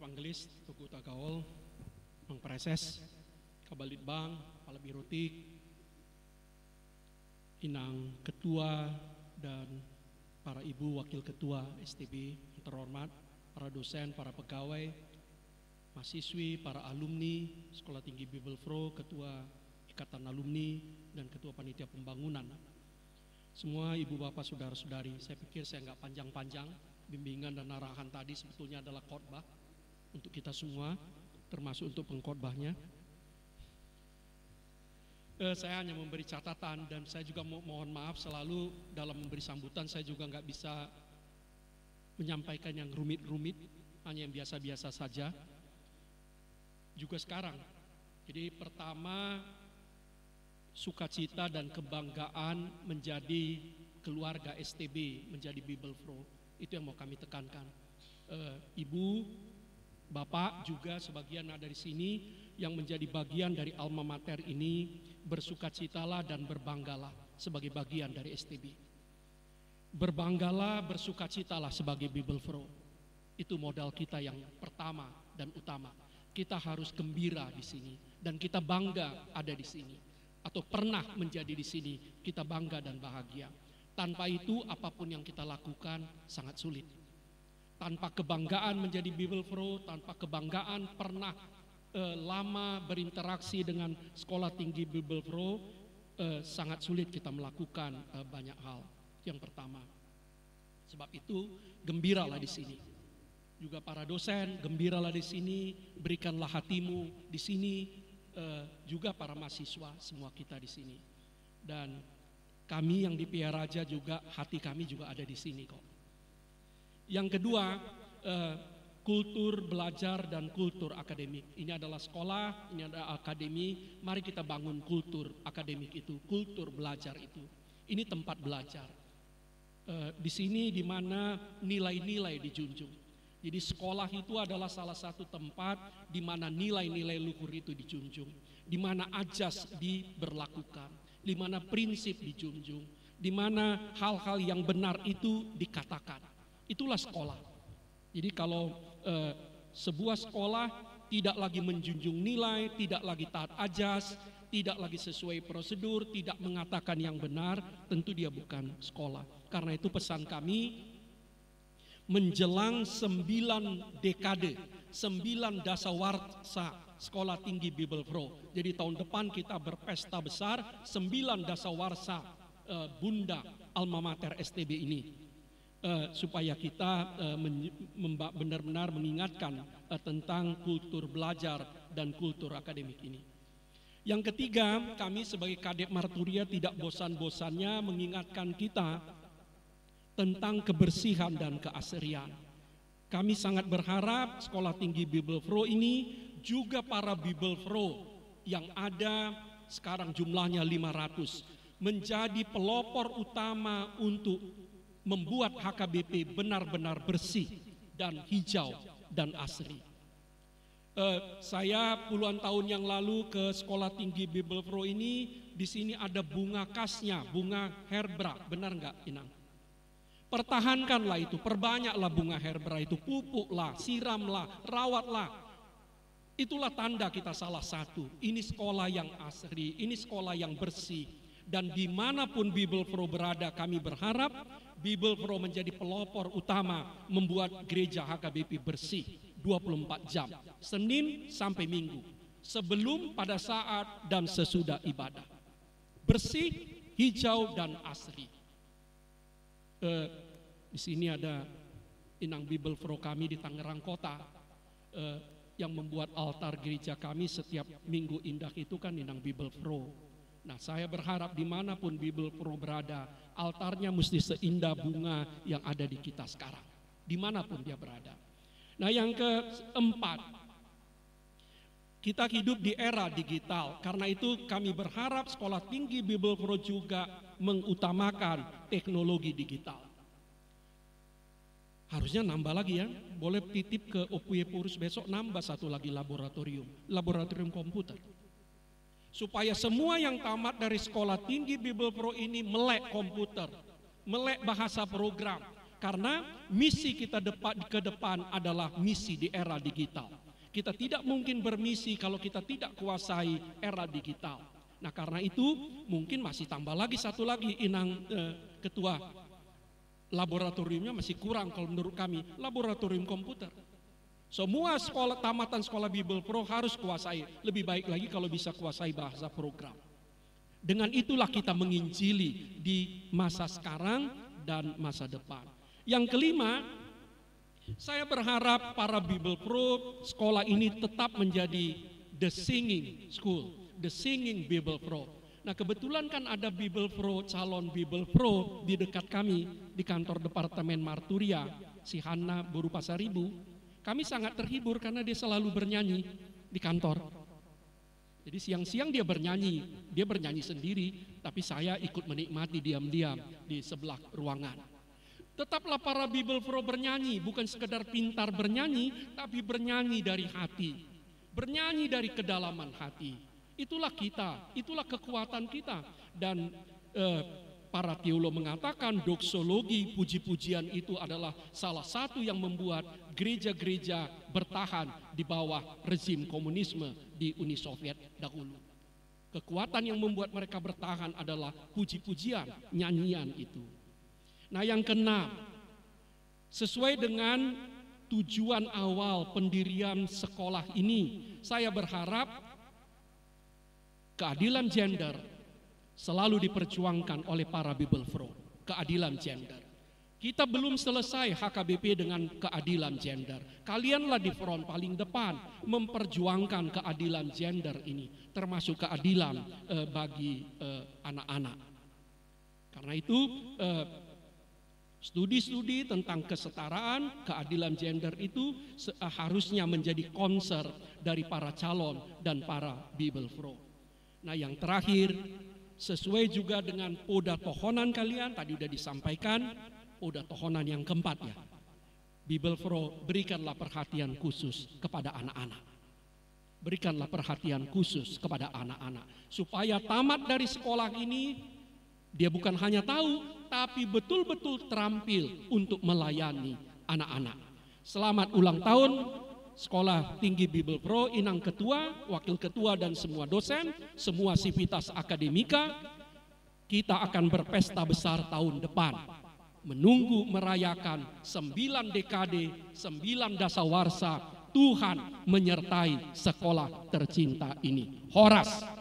Evangelis Tugu Tagaol, Mang Preses, Kabalitbang, Kepala Birotik, Inang Ketua dan para Ibu Wakil Ketua STB yang terhormat, para dosen, para pegawai, mahasiswi, para alumni Sekolah Tinggi Bibelfro, Ketua Ikatan Alumni dan Ketua Panitia Pembangunan. Semua ibu bapak saudara-saudari, saya pikir saya nggak panjang-panjang. Bimbingan dan arahan tadi sebetulnya adalah khotbah untuk kita semua, termasuk untuk pengkhotbahnya. Saya hanya memberi catatan dan saya juga mohon maaf selalu dalam memberi sambutan saya juga nggak bisa menyampaikan yang rumit-rumit, hanya yang biasa-biasa saja. Juga sekarang. Jadi pertama, sukacita dan kebanggaan menjadi keluarga STB, menjadi Bibelfro. Itu yang mau kami tekankan. Ibu, bapak juga sebagian ada di sini yang menjadi bagian dari alma mater ini, bersukacitalah dan berbanggalah sebagai bagian dari STB. Berbanggalah, bersukacitalah sebagai Bibelfro. Itu modal kita yang pertama dan utama. Kita harus gembira di sini dan kita bangga ada di sini atau pernah menjadi di sini. Kita bangga dan bahagia. Tanpa itu apapun yang kita lakukan sangat sulit. Tanpa kebanggaan menjadi Bibelfro, tanpa kebanggaan pernah lama berinteraksi dengan Sekolah Tinggi Bibelfro, sangat sulit kita melakukan banyak hal. Yang pertama, sebab itu gembiralah di sini. Juga para dosen, gembiralah di sini, berikanlah hatimu di sini. Juga para mahasiswa, semua kita di sini. Dan kami yang di PR Raja juga, hati kami juga ada di sini kok. Yang kedua, kultur belajar dan kultur akademik. Ini adalah sekolah, ini adalah akademi. Mari kita bangun kultur akademik itu, kultur belajar itu. Ini tempat belajar. Di sini di mana nilai-nilai dijunjung. Jadi sekolah itu adalah salah satu tempat di mana nilai-nilai luhur itu dijunjung, di mana ajas diberlakukan, di mana prinsip dijunjung, di mana hal-hal yang benar itu dikatakan. Itulah sekolah. Jadi kalau sebuah sekolah tidak lagi menjunjung nilai, tidak lagi taat ajas, tidak lagi sesuai prosedur, tidak mengatakan yang benar, tentu dia bukan sekolah. Karena itu pesan kami, menjelang 9 dekade, 9 dasawarsa Sekolah Tinggi Bibelfro. Jadi tahun depan kita berpesta besar 9 dasawarsa Bunda Alma Mater STB ini. Supaya kita benar-benar mengingatkan tentang kultur belajar dan kultur akademik ini. Yang ketiga, kami sebagai Kadep Marturia tidak bosan-bosannya mengingatkan kita tentang kebersihan dan keasrian. Kami sangat berharap Sekolah Tinggi Bibelfro ini juga para Bibelfro yang ada sekarang jumlahnya 500 menjadi pelopor utama untuk membuat HKBP benar-benar bersih dan hijau dan asri. Saya puluhan tahun yang lalu ke Sekolah Tinggi Bibelfro ini, di sini ada bunga khasnya, bunga herbra, benar nggak Inang? Pertahankanlah itu, perbanyaklah bunga herbra itu, pupuklah, siramlah, rawatlah. Itulah tanda kita salah satu. Ini sekolah yang asri, ini sekolah yang bersih. Dan dimanapun Bibelfro berada, kami berharap Bibelfro menjadi pelopor utama membuat gereja HKBP bersih 24 jam, Senin sampai Minggu, sebelum, pada saat, dan sesudah ibadah. Bersih, hijau, dan asri. Di sini ada Inang Bibelfro kami di Tangerang Kota, yang membuat altar gereja kami setiap Minggu Indah itu kan Inang Bibelfro. Nah, saya berharap dimanapun Bibelfro berada, altarnya mesti seindah bunga yang ada di kita sekarang, dimanapun dia berada. Nah, yang keempat, kita hidup di era digital. Karena itu kami berharap Sekolah Tinggi Bibelfro juga mengutamakan teknologi digital. Harusnya nambah lagi ya, boleh titip ke Opuye Purus besok, nambah satu lagi laboratorium komputer. Supaya semua yang tamat dari Sekolah Tinggi Bibelfro ini melek komputer, melek bahasa program, Karena misi kita ke depan adalah misi di era digital. Kita tidak mungkin bermisi kalau kita tidak kuasai era digital. Nah karena itu mungkin masih tambah lagi satu lagi Inang Ketua, laboratoriumnya masih kurang kalau menurut kami, laboratorium komputer. Semua sekolah tamatan sekolah Bible Pro harus kuasai, lebih baik lagi kalau bisa kuasai bahasa program. Dengan itulah kita menginjili di masa sekarang dan masa depan. Yang kelima, saya berharap para Bible Pro sekolah ini tetap menjadi the singing school, the singing Bible Pro. Nah kebetulan kan ada Bible Pro, calon Bible Pro di dekat kami di kantor Departemen Marturia, si Hana Boru Pasaribu. Kami sangat terhibur karena dia selalu bernyanyi di kantor. Jadi siang-siang dia bernyanyi sendiri, tapi saya ikut menikmati diam-diam di sebelah ruangan. Tetaplah para Bible Pro bernyanyi, bukan sekedar pintar bernyanyi, tapi bernyanyi dari hati, bernyanyi dari kedalaman hati. Itulah kita, itulah kekuatan kita. Dan para teolog mengatakan doksologi, puji-pujian itu adalah salah satu yang membuat gereja-gereja bertahan di bawah rezim komunisme di Uni Soviet dahulu. Kekuatan yang membuat mereka bertahan adalah puji-pujian, nyanyian itu. Nah yang keenam, sesuai dengan tujuan awal pendirian sekolah ini, saya berharap keadilan gender selalu diperjuangkan oleh para Bible Pro. Keadilan gender. Kita belum selesai HKBP dengan keadilan gender. Kalianlah di front paling depan memperjuangkan keadilan gender ini, termasuk keadilan bagi anak-anak. Karena itu studi-studi tentang kesetaraan, keadilan gender itu harusnya menjadi concern dari para calon dan para Bible Pro. Nah yang terakhir, sesuai juga dengan poda tohonan kalian, tadi sudah disampaikan, poda tohonan yang keempat ya. Bible Pro, berikanlah perhatian khusus kepada anak-anak. Berikanlah perhatian khusus kepada anak-anak. Supaya tamat dari sekolah ini, dia bukan hanya tahu, tapi betul-betul terampil untuk melayani anak-anak. Selamat ulang tahun Sekolah Tinggi Bible Pro, Inang Ketua, Wakil Ketua dan semua dosen, semua sivitas akademika. Kita akan berpesta besar tahun depan, menunggu merayakan 9 dekade, 9 dasawarsa Tuhan menyertai sekolah tercinta ini. Horas.